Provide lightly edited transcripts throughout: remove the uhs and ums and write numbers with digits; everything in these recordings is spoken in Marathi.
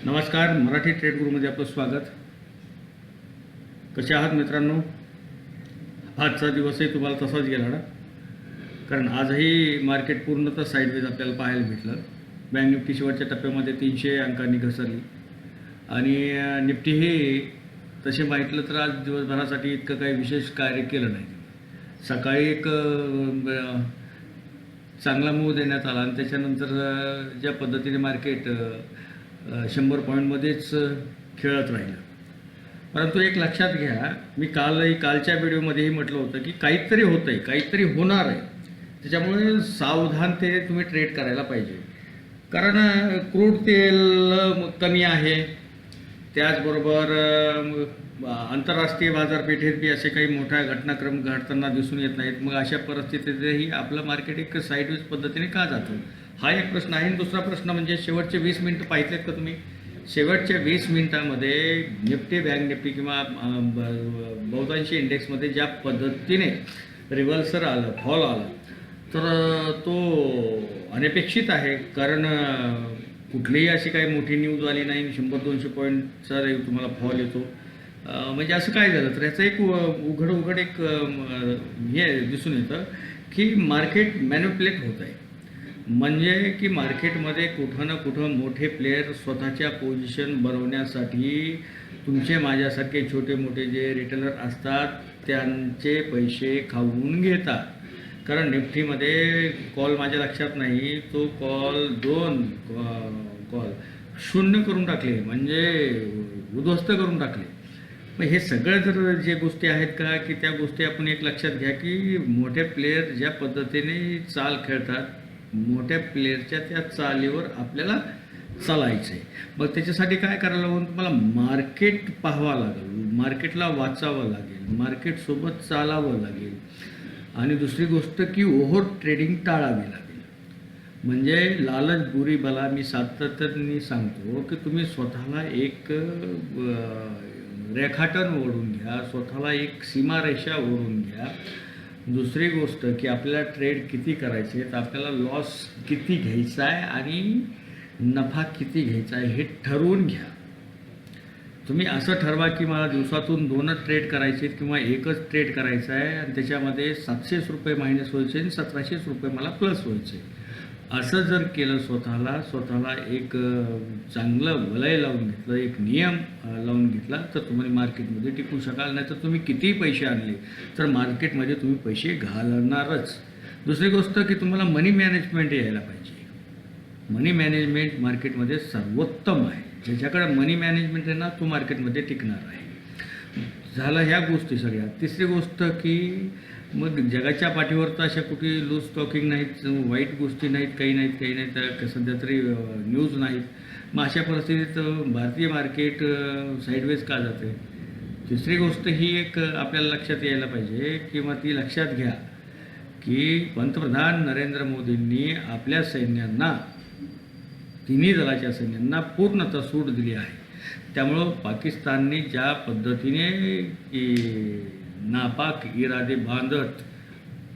नमस्कार. मराठी ट्रेड गुरुमध्ये आपलं स्वागत. कसे आहात मित्रांनो? आजचा दिवसही तुम्हाला तसाच गेला ना, कारण आजही मार्केट पूर्णतः साईडवेज आपल्याला पाहायला भेटलं. बँक निफ्टी शेवटच्या टप्प्यामध्ये 300 अंकांनी घसरली आणि निफ्टीही तसे माहितलं तर आज दिवसभरासाठी इतकं काही विशेष कार्य केलं नाही. सकाळी एक चांगला मूव देण्यात आला आणि त्याच्यानंतर ज्या पद्धतीने मार्केट 100 पॉईंटमध्येच खेळत राहिलं. परंतु एक लक्षात घ्या, मी कालच्या व्हिडिओमध्येही म्हटलं होतं की काहीतरी होतं आहे, काहीतरी होणार आहे, त्याच्यामुळे सावधानतेने तुम्ही ट्रेड करायला पाहिजे. कारण क्रूड तेल कमी आहे, त्याचबरोबर आंतरराष्ट्रीय बाजारपेठेत बी असे काही मोठा घटनाक्रम घडताना दिसून येत नाहीत. मग अशा परिस्थितीतही आपलं मार्केट एक साईडवेज पद्धतीने का जातं, हा एक प्रश्न आहे. दुसरा प्रश्न म्हणजे शेवटचे 20 मिनिटं पाहिलेत का तुम्ही? शेवटच्या 20 मिनिटांमध्ये निफ्टी, बँक निफ्टी किंवा बहुतांशी इंडेक्समध्ये ज्या पद्धतीने रिव्हर्सल आलं, फॉल आला, तर तो अनपेक्षित आहे. कारण कुठलीही अशी काही मोठी न्यूज आली नाही. 100-200 पॉईंटचा तुम्हाला फॉल येतो. म्हणजे असं काय झालं तर ह्याचं एक उघड एक हे दिसून येतं की मार्केट मॅनिप्युलेट होत आहे. म्हणजे की मार्केटमध्ये कुठं ना कुठं मोठे प्लेयर स्वतःच्या पोझिशन बनवण्यासाठी तुमचे माझ्यासारखे छोटे मोठे जे रिटेलर असतात त्यांचे पैसे खाऊन घेतात. कारण निफ्टीमध्ये कॉल माझ्या लक्षात नाही, तो कॉल 2 कॉल शून्य करून टाकले, म्हणजे उद्ध्वस्त करून टाकले. मग हे सगळं जर जे गोष्टी आहेत का की त्या गोष्टी आपण एक लक्षात घ्या की मोठे प्लेयर ज्या पद्धतीने चाल खेळतात, मोठ्या प्लेयरच्या त्या चालीवर आपल्याला चालायचं आहे. मग त्याच्यासाठी काय करायला लागेल? तुम्हाला मार्केट पाहावं लागेल, मार्केटला वाचावं लागेल, मार्केटसोबत चालावं लागेल. आणि दुसरी गोष्ट की ओव्हर ट्रेडिंग टाळावी लागेल. म्हणजे लालच बुरी बला, मी सातत्याने सांगतो की तुम्ही स्वतःला एक रेखाटन ओढून घ्या, स्वतःला एक सीमारेषा ओढून घ्या. दुसरी गोष्ट की आपल्याला ट्रेड किती करायचे, तर आपल्याला लॉस किती घ्यायचा आहे आणि नफा किती घ्यायचा आहे हे ठरवून घ्या. तुम्ही असं ठरवा की मला दिवसातून 2च ट्रेड करायचे किंवा एकच ट्रेड करायचा आहे आणि त्याच्यामध्ये 700 रुपये मायनस व्हायचे आणि 1700 रुपये मला प्लस व्हायचे. असं जर केलं, स्वतःला एक चांगलं वलय लावून घेतलं, एक नियम लावून घेतला, तर तुम्ही मार्केटमध्ये टिकू शकाल. नाही तर तुम्ही कितीही पैसे आणले तर मार्केटमध्ये तुम्ही पैसे घालणारच. दुसरी गोष्ट की तुम्हाला मनी मॅनेजमेंट यायला पाहिजे. मनी मॅनेजमेंट मार्केटमध्ये सर्वोत्तम आहे. ज्याच्याकडे मनी मॅनेजमेंट आहे ना, तो मार्केटमध्ये टिकणार आहे. झालं ह्या गोष्टी सगळ्या. तिसरी गोष्ट की मग जगाच्या पाठीवर तर अशा कुठे लूज स्टॉकिंग नाहीत, वाईट गोष्टी नाहीत, काही नाहीत, सध्या तरी न्यूज नाहीत. मग अशा परिस्थितीत भारतीय मार्केट साईडवेज का जाते? तिसरी गोष्ट ही एक आपल्याला लक्षात यायला पाहिजे किंवा ती लक्षात घ्या की पंतप्रधान नरेंद्र मोदींनी आपल्या सैन्यांना, तिन्ही दलाच्या सैन्यांना पूर्णतः सूट दिली आहे. त्यामुळं पाकिस्तानने ज्या पद्धतीने नापाक इरादे बांधत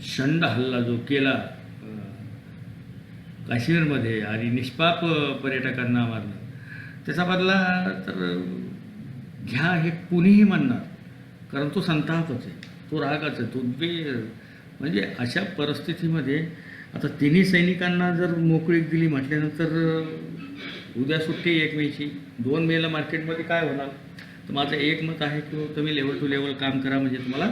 शंड हल्ला जो केला काश्मीरमध्ये आणि निष्पाप पर्यटकांना मारलं, त्याचा बदला तर घ्या हे कुणीही म्हणणार. कारण तो संतापच आहे, तो रागाच आहे, तो म्हणजे अशा परिस्थितीमध्ये आता तिन्ही सैनिकांना जर मोकळीक दिली म्हटल्यानंतर उद्या सुट्टी 1 मेची, 2 मेला मार्केटमध्ये काय होणार? तर माझं एक मत आहे की तुम्ही लेवल टू लेवल काम करा, म्हणजे तुम्हाला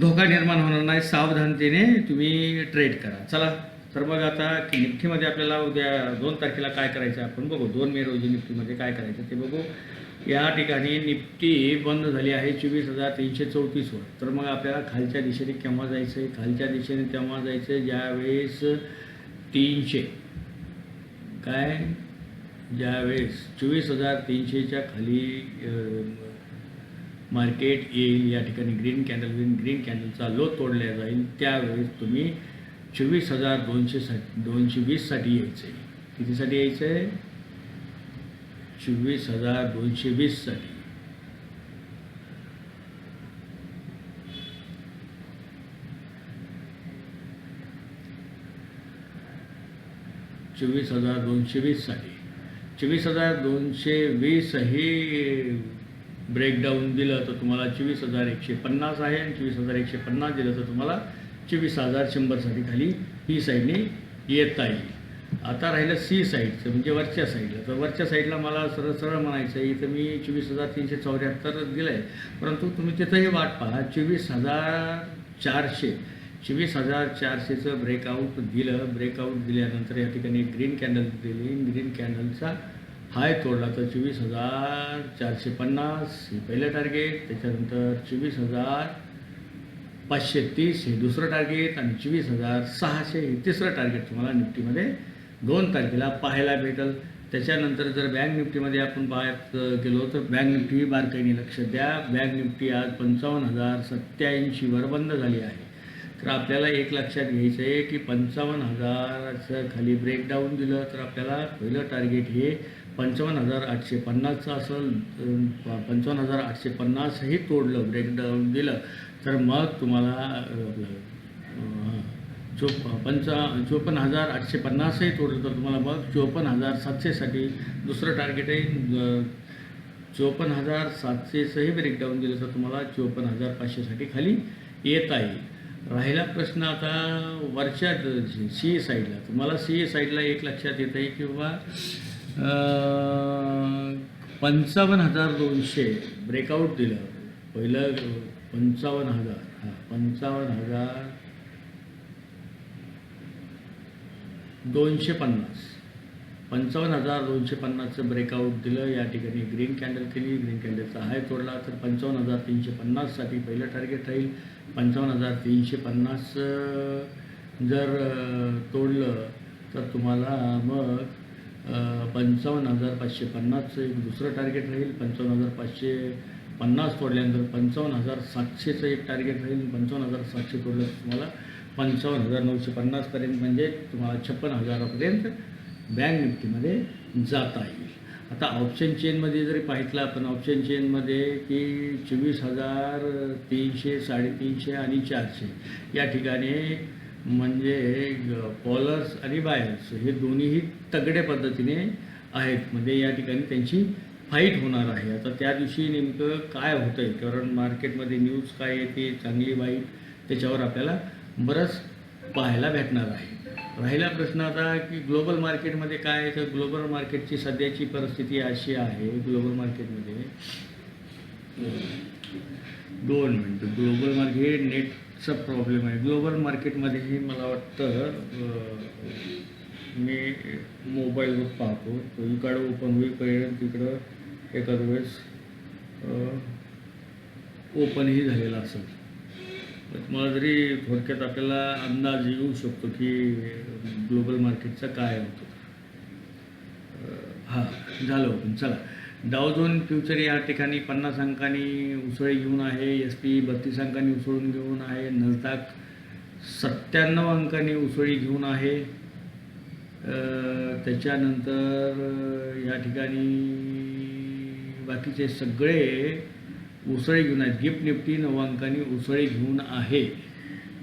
धोका निर्माण होणार नाही. सावधानतेने तुम्ही ट्रेड करा. चला तर मग आता की निफ्टीमध्ये आपल्याला उद्या 2 तारखेला काय करायचं आपण बघू. 2 मे रोजी निफ्टीमध्ये काय करायचं ते बघू. या ठिकाणी निफ्टी बंद झाली आहे 24,334 वर. तर मग आपल्याला खालच्या दिशेने केव्हा जायचं आहे? खालच्या दिशेने तेव्हा जायचं आहे ज्यावेळेस 300 काय, ज्यावेळेस 24,300च्या खाली मार्केट येईल. या ठिकाणी ग्रीन कॅन्डलचा लो तोडला जाईल. त्यावेळेस तुम्ही 24,220 साठी यायचं आहे. कितीसाठी यायचं आहे? 24,220 साठी. 24,220 साठी. 24,220 ही ब्रेकडाऊन दिलं तर तुम्हाला 24,150 आहे आणि 24,150 दिलं तर तुम्हाला 24,100साठी खाली ही साईडने येता येईल. आता राहिलं सी साईडचं म्हणजे वरच्या साईडला. तर वरच्या साईडला मला सरळ सरळ म्हणायचं आहे, इथं मी 24,374 दिलं आहे, परंतु तुम्ही तिथंही वाट पहा. 24,400चं ब्रेकआउट दिलं. ब्रेकआउट दिल्यानंतर या ठिकाणी एक ग्रीन कॅन्डल दिली. ग्रीन कॅन्डलचा हाय तोडला तर 24,450 हे पहिलं टार्गेट, त्याच्यानंतर 24,530 हे दुसरं टार्गेट आणि 24,600 हे तिसरं टार्गेट तुम्हाला निफ्टीमध्ये 2 तारखेला पाहायला भेटेल. त्याच्यानंतर जर बँक निफ्टीमध्ये आपण पाहत गेलो तर बँक निफ्टी बारकाईने लक्ष द्या. बँक निफ्टी आज 55,087वर बंद झाली आहे. तर आपल्याला एक लक्षात घ्यायचं आहे की 55,000चं खाली ब्रेकडाऊन दिलं तर आपल्याला पहिलं टार्गेट हे 55,850चं असेल. 55,850ही तोडलं, ब्रेकडाऊन दिलं तर मग तुम्हाला 54,850ही तोडलं तर तुम्हाला मग 54,700साठी दुसरं टार्गेट आहे. 54,700चंही ब्रेकडाऊन दिलं तर तुम्हाला 54,500साठी खाली येता येईल. राहिला प्रश्न आता वरच्या सी साईडला. तुम्हाला सी साईडला एक लक्षात येतं आहे की बाबा 55,200 ब्रेकआउट दिलं. पहिलं 55,000 55,250 55,250चं ब्रेकआउट दिलं. या ठिकाणी ग्रीन कॅन्डल केली. ग्रीन कॅन्डलचा हाय तोडला तर 55,350साठी पहिलं टार्गेट राहील. 55,350 जर तोडलं तर तुम्हाला मग 55,550चं एक दुसरं टार्गेट राहील. 55,550 तोडल्यानंतर 55,700चं एक टार्गेट राहील. 55,700 तोडलं तर तुम्हाला 55,950पर्यंत म्हणजे तुम्हाला 56,000पर्यंत बँक निफ्टीमध्ये जाता येईल. आता ऑप्शन चेनमध्ये जरी पाहितलं आपण, ऑप्शन चेनमध्ये की 24,300, 350 आणि 400 या ठिकाणी म्हणजे कॉलर्स आणि बायर्स हे दोन्हीही तगड्या पद्धतीने आहेत. म्हणजे या ठिकाणी त्यांची फाईट होणार आहे. आता त्या दिवशी नेमकं काय होतं आहे, कारण मार्केटमध्ये न्यूज काय येते चांगली वाईट त्याच्यावर आपल्याला बरंच पाहायला भेटणार आहे. राहिला प्रश्न आता की ग्लोबल मार्केटमध्ये काय आहे. तर ग्लोबल मार्केटची सध्याची परिस्थिती अशी आहे. ग्लोबल मार्केटमध्ये 2 मिनटं. ग्लोबल मार्केट नेटचा प्रॉब्लेम आहे. ग्लोबल मार्केटमध्येही मला वाटतं मी मोबाईलवर पाहतो तो इकडं ओपन होईपर्यंत तिकडं एखाद्या वेळेस ओपनही झालेला असेल. तर तुम्हाला जरी थोडक्यात आपल्याला अंदाज येऊ शकतो की ग्लोबल मार्केटचा काय होतं. झालं ओपन. चला, डाव जोन फ्युचर या ठिकाणी 50 अंकांनी उसळी घेऊन आहे. SP 32 अंकांनी उसळून घेऊन आहे. नॅस्डॅक 97 अंकांनी उसळी घेऊन आहे. त्याच्यानंतर या ठिकाणी बाकीचे सगळे उसळी घेऊन आहेत. गिफ्ट निफ्टी 9 अंकांनी उसळी घेऊन आहे.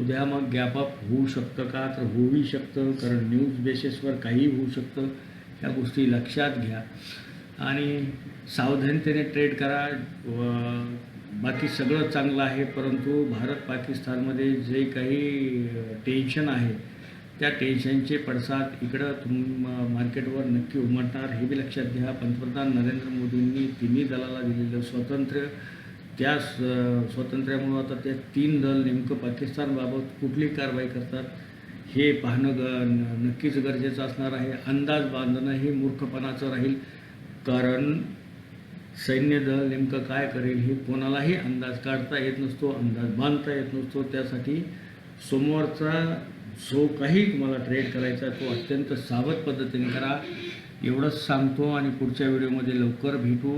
उद्या मग गॅप अप होऊ शकतं का, तर होऊही शकतं, कारण न्यूज बेसिसवर काहीही होऊ शकतं. ह्या गोष्टी लक्षात घ्या आणि सावधानतेने ट्रेड करा. बाकी सगळं चांगलं आहे, परंतु भारत पाकिस्तानमध्ये जे काही टेन्शन आहे त्या टेन्शनचे पडसाद इकडं मार्केटवर नक्की उमटणार हे बी लक्षात घ्या. पंतप्रधान नरेंद्र मोदींनी तिन्ही दलाला दिलेलं स्वातंत्र्य, त्या स्वातंत्र्यामुळं आता ते 3 दल नेमकं पाकिस्तानबाबत कुठली कारवाई करतात हे पाहणं नक्कीच गरजेचं असणार आहे. अंदाज बांधणं हे मूर्खपणाचं राहील, कारण सैन्य दल नेमकं काय करेल हे कोणालाही अंदाज काढता येत नसतो, अंदाज बांधता येत नसतो. त्यासाठी सोमवारचा जो काही तुम्हाला ट्रेड करायचा तो अत्यंत सावध पद्धतीने करा, एवढंच सांगतो. आणि पुढच्या व्हिडिओमध्ये लवकर भेटू.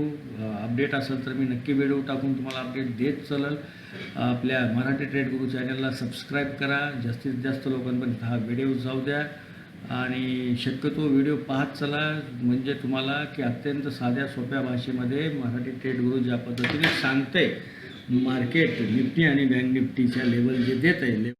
अपडेट असेल तर मी नक्की व्हिडिओ टाकून तुम्हाला अपडेट देत चालेल. आपल्या मराठी ट्रेड गुरु चॅनलला सबस्क्राईब करा. जास्तीत जास्त लोकांपर्यंत हा व्हिडिओ जाऊ द्या आणि शक्यतो व्हिडिओ पाहत चला, म्हणजे तुम्हाला की अत्यंत साध्या सोप्या भाषेमध्ये मराठी ट्रेड गुरु ज्या पद्धतीने सांगते मार्केट निफ्टी आणि बँक निफ्टीच्या लेवल जे देत आहे